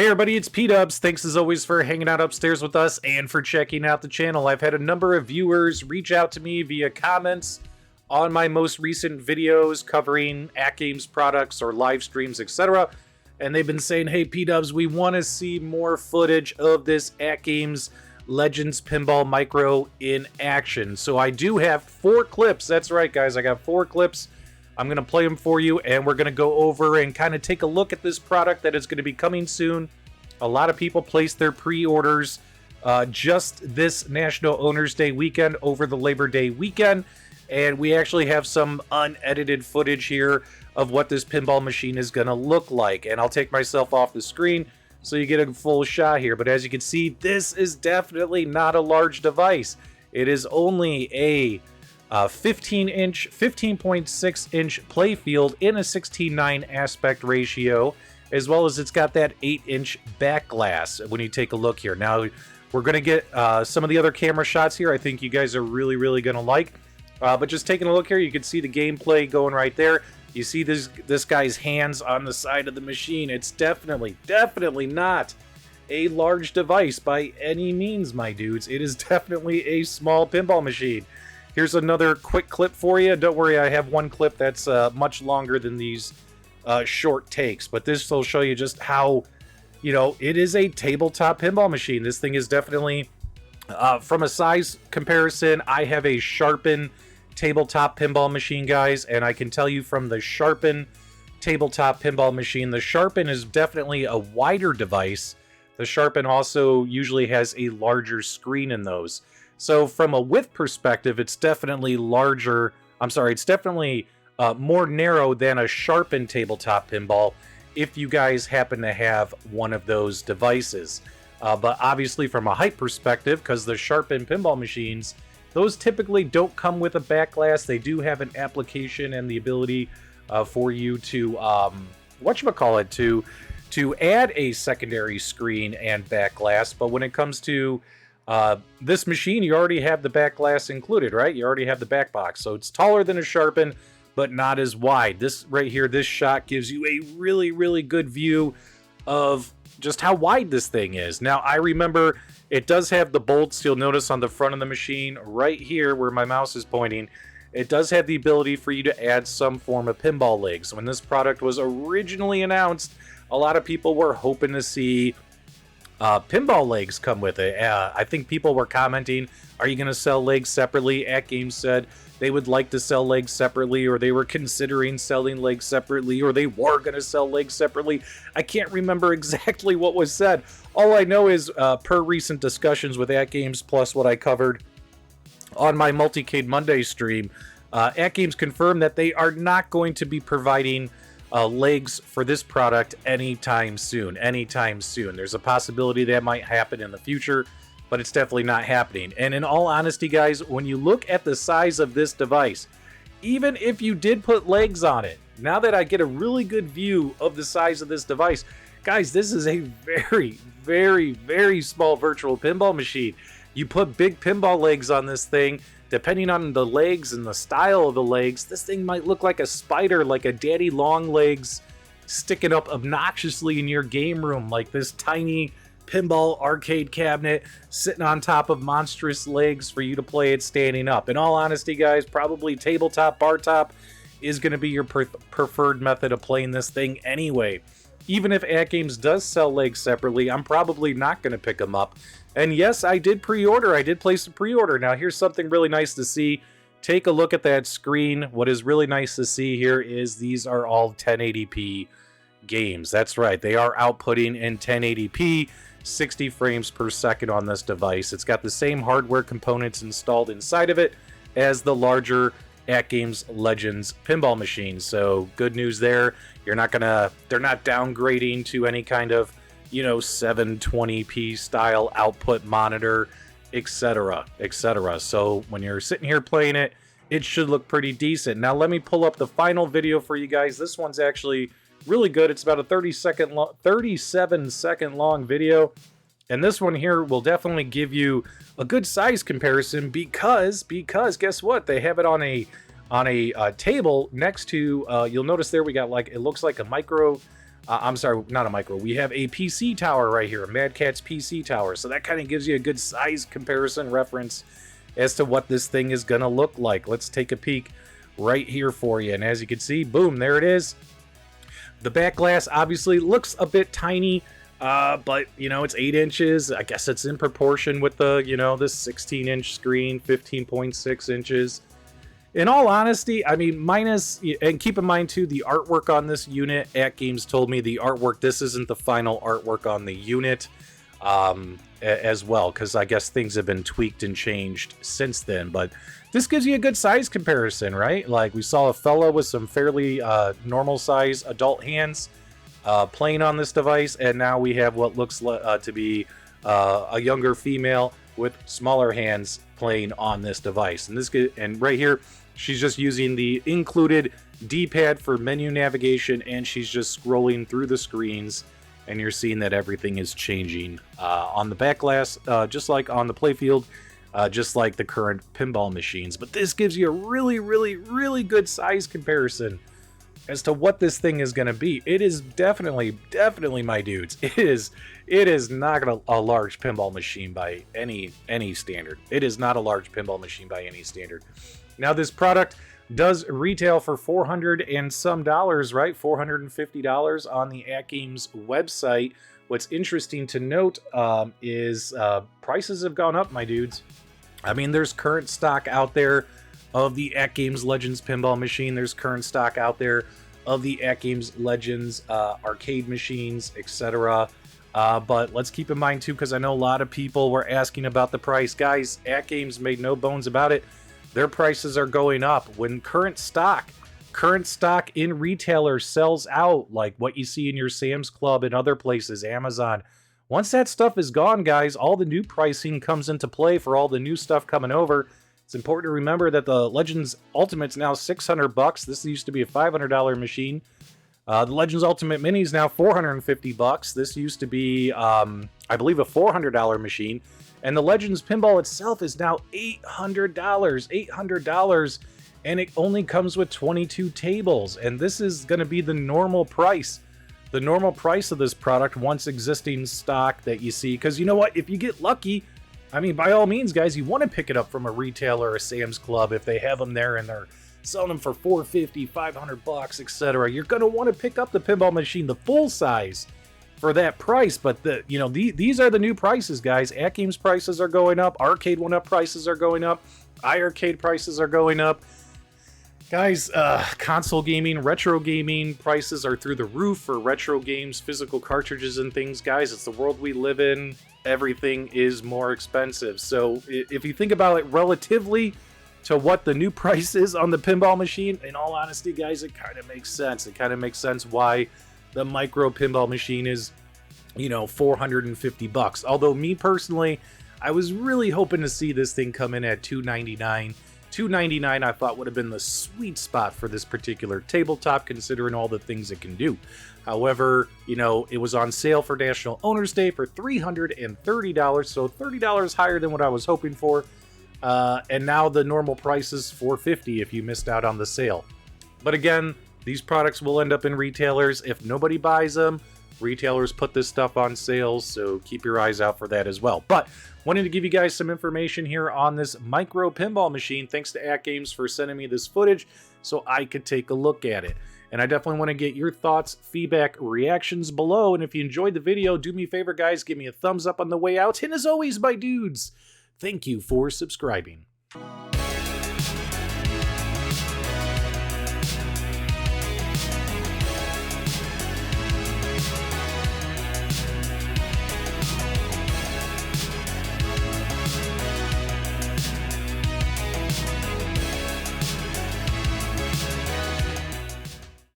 Hey everybody, it's P-Dubs. Thanks as always for hanging out upstairs with us and for checking out the channel. I've had a number of viewers reach out to me via comments on my most recent videos covering AtGames products or live streams, etc. And they've been saying, hey P-Dubs, we want to see more footage of this AtGames Legends Pinball Micro in action. So I do have 4 clips. That's right, guys. I got 4 clips. I'm going to play them for you, and we're going to go over and kind of take a look at this product that is going to be coming soon. A lot of people placed their pre-orders just this National Owners Day weekend over the Labor Day weekend, and we actually have some unedited footage here of what this pinball machine is going to look like. And I'll take myself off the screen so you get a full shot here. But as you can see, this is definitely not a large device. It is only a 15.6 inch playfield in a 16:9 aspect ratio, as well as it's got that 8-inch back glass when you take a look here. Now, we're going to get some of the other camera shots here I think you guys are really going to like. But just taking a look here, you can see the gameplay going right there. You see this guy's hands on the side of the machine. It's definitely not a large device by any means, my dudes. It is definitely a small pinball machine. Here's another quick clip for you. Don't worry, I have one clip that's much longer than these short takes, but this will show you just how, it is a tabletop pinball machine. This thing is definitely, from a size comparison, I have a Sharpen tabletop pinball machine, guys, and I can tell you from the Sharpen tabletop pinball machine, the Sharpen is definitely a wider device. The Sharpen also usually has a larger screen in those. So from a width perspective, it's definitely larger. It's definitely more narrow than a Sharpen tabletop pinball if you guys happen to have one of those devices. But obviously from a height perspective, because the Sharpen pinball machines, those typically don't come with a back glass. They do have an application and the ability for you to, to add a secondary screen and back glass. But when it comes to this machine, you already have the back glass included, right? You already have the back box. So it's taller than a Sharpen, but not as wide. This right here, this shot gives you a really good view of just how wide this thing is. Now, I remember it does have the bolts. You'll notice on the front of the machine right here where my mouse is pointing, it does have the ability for you to add some form of pinball legs. When this product was originally announced, a lot of people were hoping to see pinball legs come with it. I think people were commenting, are you going to sell legs separately? AtGames said they would like to sell legs separately, or they were considering selling legs separately, or they were going to sell legs separately. I can't remember exactly what was said. All I know is per recent discussions with AtGames, plus what I covered on my Multicade Monday stream, AtGames confirmed that they are not going to be providing legs for this product anytime soon. There's a possibility that might happen in the future, but it's definitely not happening. And in all honesty, guys, when you look at the size of this device, even if you did put legs on it, now that I get a really good view of the size of this device, guys, this is a very small virtual pinball machine. You put big pinball legs on this thing, depending on the legs and the style of the legs, this thing might look like a spider, like a daddy long legs sticking up obnoxiously in your game room, like this tiny pinball arcade cabinet sitting on top of monstrous legs for you to play it standing up. In all honesty, guys, probably tabletop, bar top is going to be your preferred method of playing this thing anyway. Even if AtGames does sell legs separately, I'm probably not going to pick them up. And yes, I did pre-order. I did place a pre-order. Now, here's something really nice to see. Take a look at that screen. What is really nice to see here is these are all 1080p games. That's right. They are outputting in 1080p, 60 frames per second on this device. It's got the same hardware components installed inside of it as the larger AtGames Legends Pinball Machine. So good news there. They're not downgrading to any kind of 720p style output monitor, etc. So when you're sitting here playing it, it should look pretty decent. Now let me pull up the final video for you guys. This one's actually really good. It's about a 37-second long video, and this one here will definitely give you a good size comparison because guess what? They have it on a table next to. You'll notice there we got it looks like a micro I'm sorry, not a micro. We have a PC tower right here, a Mad Catz PC tower. So that kind of gives you a good size comparison reference as to what this thing is going to look like. Let's take a peek right here for you. And as you can see, boom, there it is. The back glass obviously looks a bit tiny, but, you know, it's 8 inches. I guess it's in proportion with the, you know, this 16-inch screen, 15.6 inches. In all honesty, I mean, minus, and keep in mind too, the artwork on this unit, AtGames told me the artwork, this isn't the final artwork on the unit as well, because I guess things have been tweaked and changed since then. But this gives you a good size comparison, right? Like, we saw a fella with some fairly normal size adult hands playing on this device, and now we have what looks to be a younger female with smaller hands playing on this device. And right here, she's just using the included D-pad for menu navigation, and she's just scrolling through the screens, and you're seeing that everything is changing on the back glass, just like on the playfield, just like the current pinball machines. But this gives you a really, really, really good size comparison as to what this thing is going to be. It is definitely, my dudes, it is not a large pinball machine by any standard. It is not a large pinball machine by any standard. Now, this product does retail for $400 and some dollars, right? $450 on the AtGames website. What's interesting to note is prices have gone up, my dudes. I mean, there's current stock out there of the AtGames Legends Pinball Machine. There's current stock out there of the AtGames Legends arcade machines, etc. But let's keep in mind too, because I know a lot of people were asking about the price. Guys, AtGames made no bones about it. Their prices are going up. When current stock in retailers sells out, like what you see in your Sam's Club and other places, Amazon, once that stuff is gone, guys, all the new pricing comes into play for all the new stuff coming over. It's important to remember that the Legends Ultimate's now $600. This used to be a $500 machine. The Legends Ultimate Mini is now $450. This used to be, I believe, a $400 machine. And the Legends Pinball itself is now $800, and it only comes with 22 tables. And this is going to be the normal price. The normal price of this product once existing stock that you see. Because you know what? If you get lucky, I mean, by all means, guys, you want to pick it up from a retailer or a Sam's Club if they have them there and they're selling them for $450, $500, etc. You're going to want to pick up the pinball machine, the full size, for that price. But these are the new prices, guys. AtGames prices are going up. Arcade 1-Up prices are going up. iArcade prices are going up. Guys, console gaming, retro gaming prices are through the roof for retro games, physical cartridges and things. Guys, it's the world we live in. Everything is more expensive. So if you think about it relatively to what the new price is on the pinball machine, in all honesty, guys, it kind of makes sense. It kind of makes sense why the micro pinball machine is, you know, $450. Although me personally, I was really hoping to see this thing come in at $299. $299 I thought would have been the sweet spot for this particular tabletop, considering all the things it can do. However, you know, it was on sale for National Owners Day for $330, so $30 higher than what I was hoping for. And now the normal price is $450 if you missed out on the sale. But again, these products will end up in retailers. If nobody buys them, retailers put this stuff on sales, so keep your eyes out for that as well. But wanted to give you guys some information here on this micro pinball machine. Thanks to AtGames for sending me this footage so I could take a look at it. And I definitely want to get your thoughts, feedback, reactions below. And if you enjoyed the video, do me a favor, guys, give me a thumbs up on the way out. And as always, my dudes, thank you for subscribing.